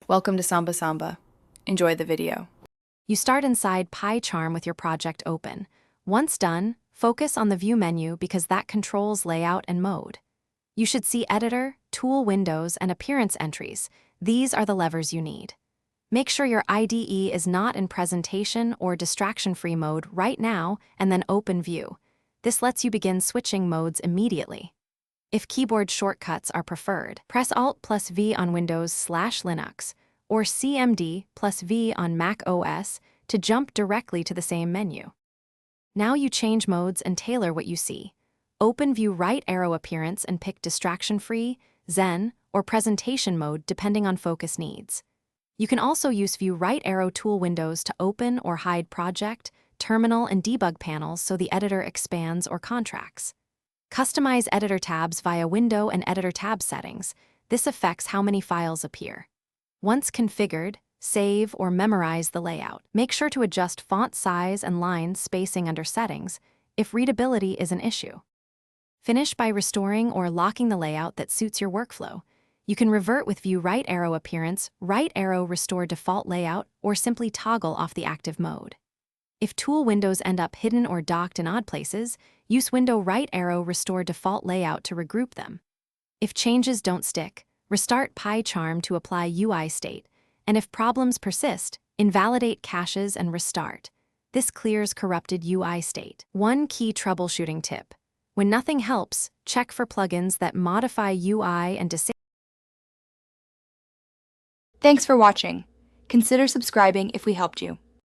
Welcome to Samba Samba. Enjoy the video. You start inside Pycharm with your project open. Once done, focus on the View menu because that controls layout and mode. You should see Editor, Tool Windows, and Appearance entries. These are the levers you need. Make sure your IDE is not in presentation or distraction-free mode right now, and then open View. This lets you begin switching modes immediately. If keyboard shortcuts are preferred, press Alt+V on Windows/Linux or CMD+V on Mac OS to jump directly to the same menu. Now you change modes and tailor what you see. Open View right arrow appearance and pick distraction-free, Zen, or presentation mode depending on focus needs. You can also use View right arrow tool windows to open or hide project, terminal, and debug panels so the editor expands or contracts. Customize editor tabs via Window and Editor tab settings. This affects how many files appear. Once configured, save or memorize the layout. Make sure to adjust font size and line spacing under Settings if readability is an issue. Finish by restoring or locking the layout that suits your workflow. You can revert with View right arrow appearance, right arrow restore default layout, or simply toggle off the active mode. If tool windows end up hidden or docked in odd places, use Window right arrow restore default layout to regroup them. If changes don't stick, restart Pycharm to apply UI state, and if problems persist, invalidate caches and restart. This clears corrupted UI state. One key troubleshooting tip: when nothing helps, check for plugins that modify UI and disable. Thanks for watching. Consider subscribing if we helped you.